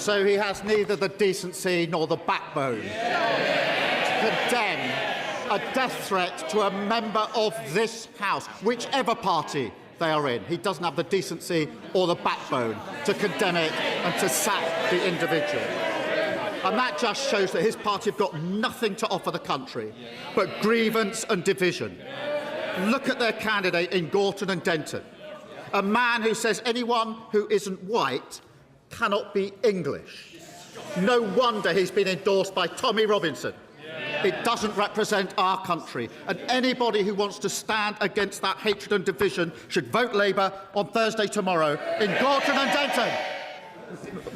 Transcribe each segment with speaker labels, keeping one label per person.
Speaker 1: So he has neither the decency nor the backbone to condemn a death threat to a member of this House, whichever party they are in. He doesn't have the decency or the backbone to condemn it and to sack the individual. And that just shows that his party have got nothing to offer the country but grievance and division. Look at their candidate in Gorton and Denton, a man who says anyone who isn't white cannot be English. No wonder he's been endorsed by Tommy Robinson. It doesn't represent our country, and anybody who wants to stand against that hatred and division should vote Labour on Thursday tomorrow in Gorton and Denton.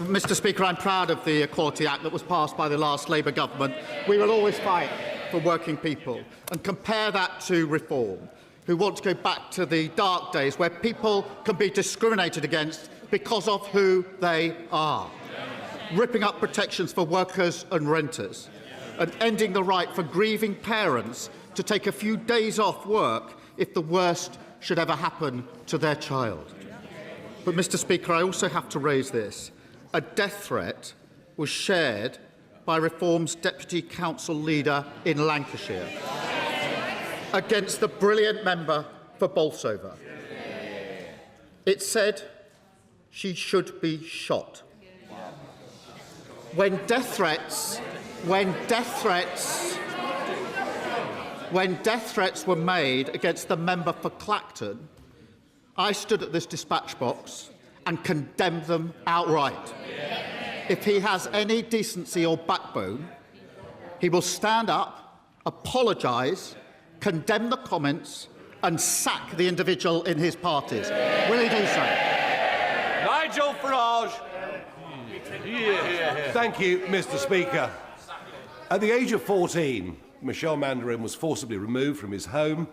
Speaker 1: Mr. Speaker, I'm proud of the Equality Act that was passed by the last Labour government. We will always fight for working people, and compare that to Reform, who want to go back to the dark days where people can be discriminated against because of who they are, ripping up protections for workers and renters, and ending the right for grieving parents to take a few days off work if the worst should ever happen to their child. But, Mr. Speaker, I also have to raise this. A death threat was shared by Reform's Deputy Council leader in Lancashire against the brilliant member for Bolsover. It said she should be shot. When death threats were made against the member for Clacton, I stood at this dispatch box and condemned them outright. If he has any decency or backbone, he will stand up, apologise, condemn the comments and sack the individual in his parties. Will he do so?
Speaker 2: Nigel Farage.
Speaker 3: Thank you, Mr. Speaker. At the age of 14, Michel Mandarin was forcibly removed from his home,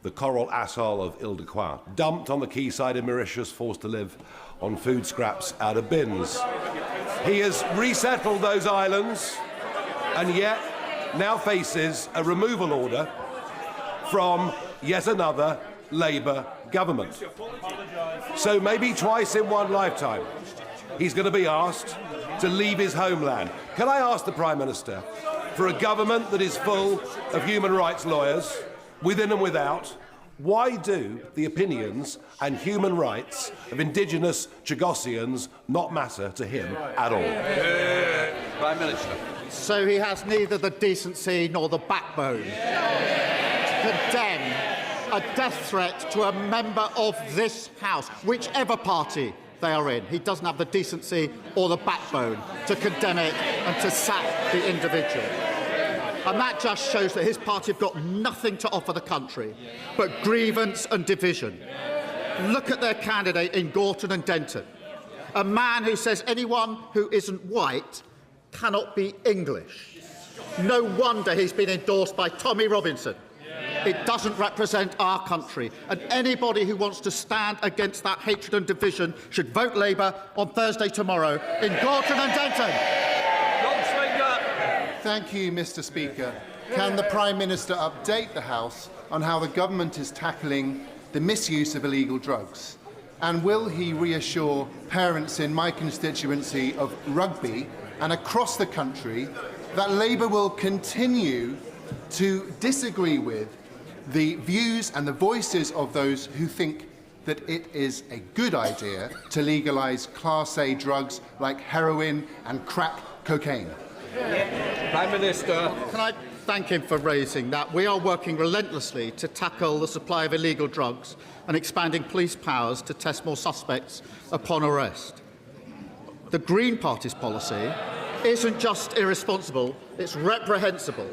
Speaker 3: the coral atoll of Ile-de-Quoi, dumped on the quayside in Mauritius, forced to live on food scraps out of bins. He has resettled those islands and yet now faces a removal order from yet another Labour government. So maybe twice in one lifetime, he's going to be asked to leave his homeland. Can I ask the Prime Minister, for a government that is full of human rights lawyers, within and without, why do the opinions and human rights of Indigenous Chagosians not matter to him at all?
Speaker 2: Prime Minister.
Speaker 1: So he has neither the decency nor the backbone to condemn a death threat to a member of this House, whichever party they are in. He doesn't have the decency or the backbone to condemn it and to sack the individual. And that just shows that his party have got nothing to offer the country but grievance and division. Look at their candidate in Gorton and Denton, a man who says anyone who isn't white cannot be English. No wonder he's been endorsed by Tommy Robinson. It doesn't represent our country, and anybody who wants to stand against that hatred and division should vote Labour on Thursday tomorrow in Gorton and Denton.
Speaker 4: Thank you, Mr. Speaker. Can the Prime Minister update the House on how the government is tackling the misuse of illegal drugs? And will he reassure parents in my constituency of Rugby and across the country that Labour will continue to disagree with the views and the voices of those who think that it is a good idea to legalise Class A drugs like heroin and crack cocaine?
Speaker 2: Prime Minister.
Speaker 1: Can I thank him for raising that? We are working relentlessly to tackle the supply of illegal drugs and expanding police powers to test more suspects upon arrest. The Green Party's policy isn't just irresponsible, it's reprehensible.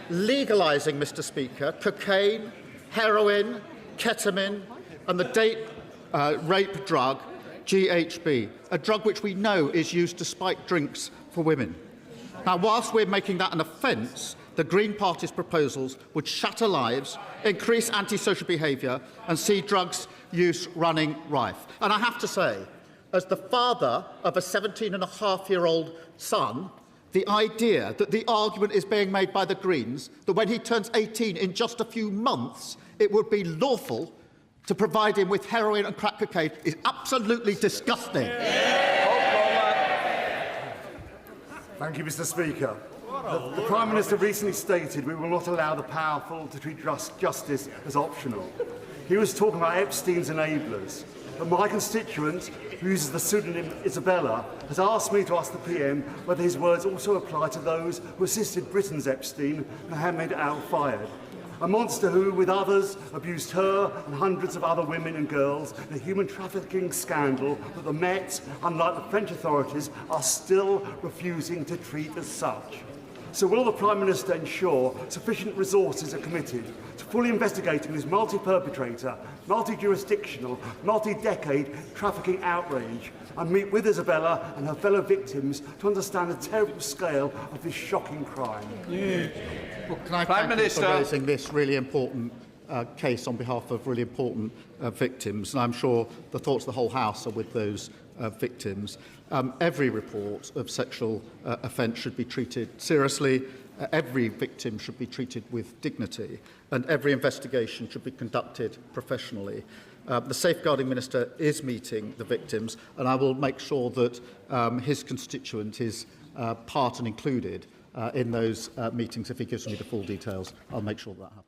Speaker 1: Legalising, Mr. Speaker, cocaine, heroin, ketamine and the date rape drug GHB, a drug which we know is used to spike drinks for women. Now, whilst we're making that an offence, the Green Party's proposals would shatter lives, increase antisocial behaviour and see drugs use running rife. And I have to say, as the father of a 17-and-a-half-year-old son, the idea that the argument is being made by the Greens that when he turns 18 in just a few months, it would be lawful to provide him with heroin and crack cocaine is absolutely disgusting.
Speaker 5: Thank you, Mr. Speaker. The Prime Minister recently stated we will not allow the powerful to treat justice as optional. He was talking about Epstein's enablers. But my constituent, who uses the pseudonym Isabella, has asked me to ask the PM whether his words also apply to those who assisted Britain's Epstein and have made it out fired. A monster who, with others, abused her and hundreds of other women and girls in a human trafficking scandal that the Met, unlike the French authorities, are still refusing to treat as such. So will the Prime Minister ensure sufficient resources are committed to fully investigating this multi-perpetrator, multi-jurisdictional, multi-decade trafficking outrage and meet with Isabella and her fellow victims to understand the terrible scale of this shocking crime?
Speaker 1: Well, can I
Speaker 2: Prime
Speaker 1: thank
Speaker 2: Minister
Speaker 1: you for raising this really important case on behalf of really important victims, and I'm sure the thoughts of the whole House are with those victims. Every report of sexual offence should be treated seriously, every victim should be treated with dignity, and every investigation should be conducted professionally. The Safeguarding Minister is meeting the victims, and I will make sure that his constituent is part and included in those meetings. If he gives me the full details, I'll make sure that happens.